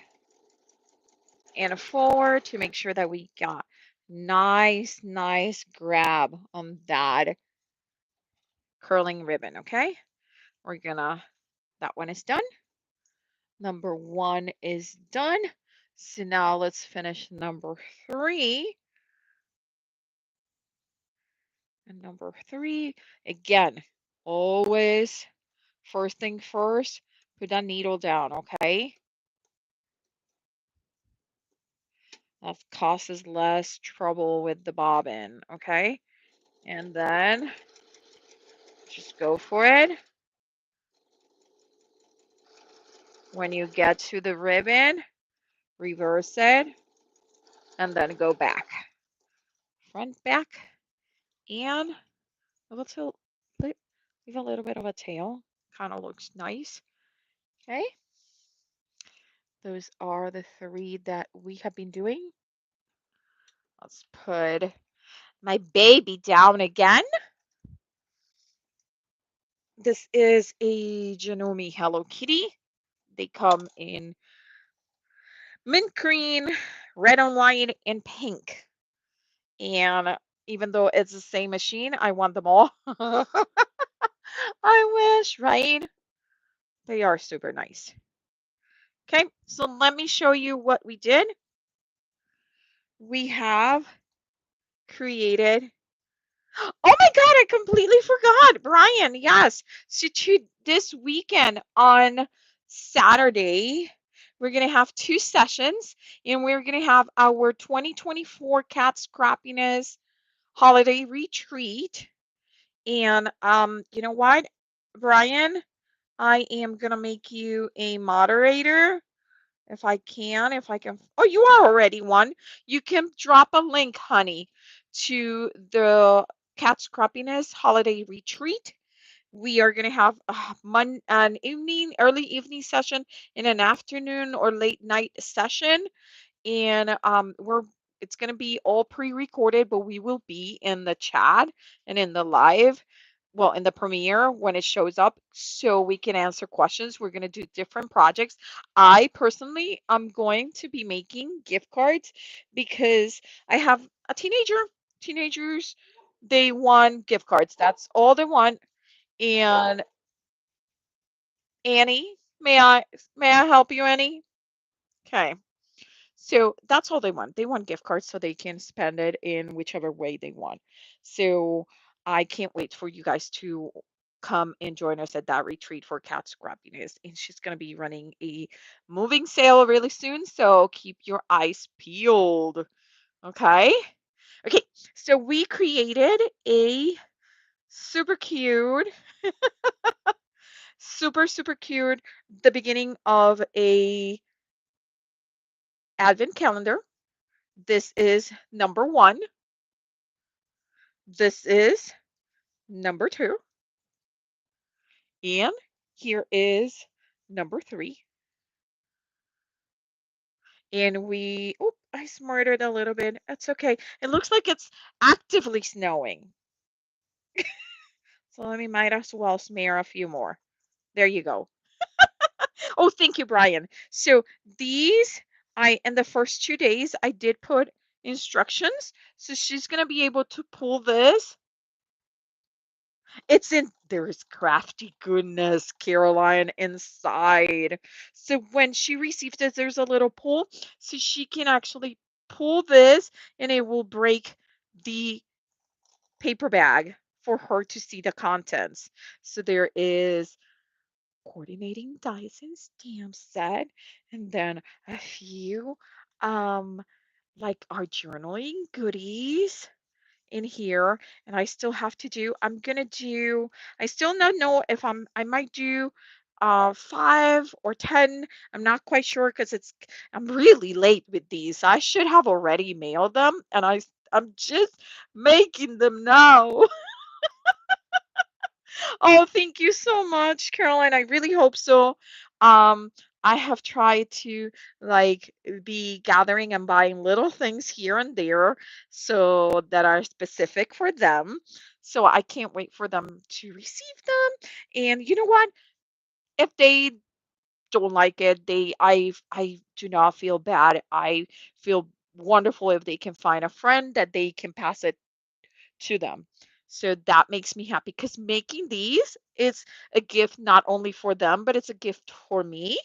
and forward to make sure that we got nice grab on that curling ribbon, okay? We're going to, that one is done. Number 1 is done. So now let's finish number 3. And number 3, again, always first thing first, put that needle down, okay? That causes less trouble with the bobbin, okay? And then just go for it. When you get to the ribbon, reverse it, and then go back. Front, back, and a little, leave a little bit of a tail. Kind of looks nice, okay? Those are the 3 that we have been doing. Let's put my baby down again. This is a Janome Hello Kitty. They come in mint green, red and white, and pink. And even though it's the same machine, I want them all. I wish, right? They are super nice. Okay, so let me show you what we did. We have created. Oh my God, I completely forgot. Brian, yes. So this weekend on Saturday, we're going to have two sessions and we're going to have our 2024 Cat Scrappiness holiday retreat. And you know what, Brian? I am going to make you a moderator if I can. Oh, you are already one. You can drop a link, honey, to the Cat's Crappiness Holiday Retreat. We are going to have an early evening session and an afternoon or late night session. And it's going to be all pre-recorded, but we will be in the chat and in the live, well, in the premiere when it shows up, so we can answer questions. We're going to do different projects. I personally am going to be making gift cards because I have a teenagers, they want gift cards. That's all they want. And Annie, may I help you, Annie? Okay. So that's all they want. They want gift cards so they can spend it in whichever way they want. So I can't wait for you guys to come and join us at that retreat for cat scrappiness. And she's going to be running a moving sale really soon. So keep your eyes peeled. Okay. Okay. So we created a super cute, super cute, the beginning of a advent calendar. This is number one. This is number two. And here is number three. And I smarted a little bit. That's okay. It looks like it's actively snowing. So let me might as well smear a few more. There you go. Oh, thank you, Brian. So these, in the first 2 days, I did put instructions. So she's going to be able to pull this. There's crafty goodness, Caroline, inside. So when she receives this, there's a little pull. So she can actually pull this and it will break the paper bag for her to see the contents. So there is coordinating dice and stamp set, and then a few um like our journaling goodies in here, and I still have to do I still don't know if I might do 5 or 10. I'm not quite sure because I'm really late with these. I should have already mailed them, and I'm just making them now. Oh, thank you so much, Caroline. I really hope so. Um, I have tried to like be gathering and buying little things here and there so that are specific for them. So I can't wait for them to receive them. And you know what? If they don't like it, I do not feel bad. I feel wonderful if they can find a friend that they can pass it to them. So that makes me happy because making these is a gift not only for them, but it's a gift for me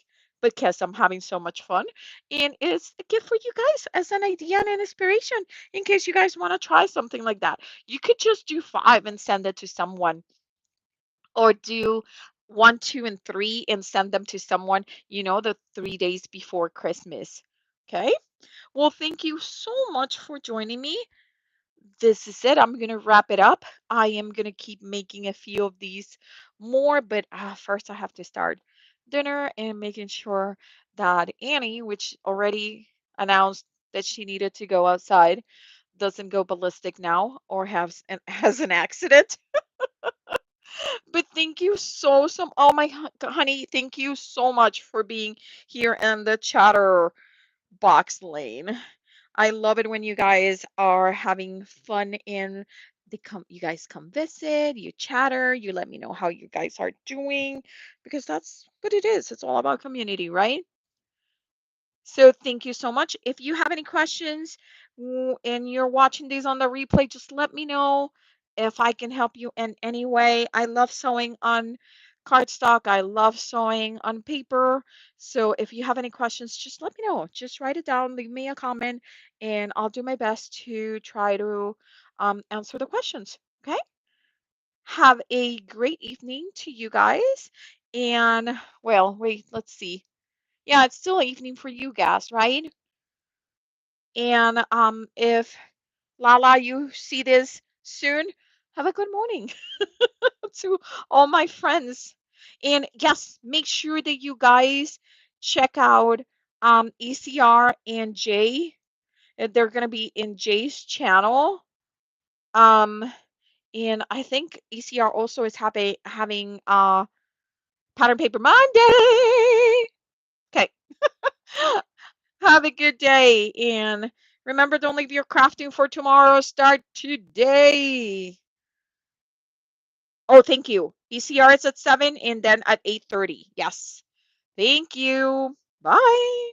because I'm having so much fun. And it's a gift for you guys as an idea and an inspiration in case you guys want to try something like that. You could just do five and send it to someone, or do one, two, and three and send them to someone, the 3 days before Christmas. Okay. Well, thank you so much for joining me. This is it. I'm going to wrap it up. I am going to keep making a few of these more, but first I have to start dinner and making sure that Annie, which already announced that she needed to go outside, doesn't go ballistic now or has an accident. But thank you oh my honey, thank you so much for being here in the chatter box lane. I love it when you guys are having fun and you guys come visit, you chatter, you let me know how you guys are doing because that's what it is. It's all about community, right? So thank you so much. If you have any questions and you're watching these on the replay, just let me know if I can help you in any way. I love sewing on cardstock. I love sewing on paper. So if you have any questions, just let me know. Just write it down, leave me a comment, and I'll do my best to try to answer the questions. Okay? Have a great evening to you guys. And well, wait, let's see. Yeah, it's still evening for you guys, right? And if Lala, you see this soon, have a good morning to all my friends. And yes, make sure that you guys check out ECR and Jay. They're gonna be in Jay's channel. Um, and I think ECR also is having Pattern Paper Monday. Okay. Have a good day. And remember, don't leave your crafting for tomorrow. Start today. Oh, thank you. ECR is at 7 and then at 8:30. Yes. Thank you. Bye.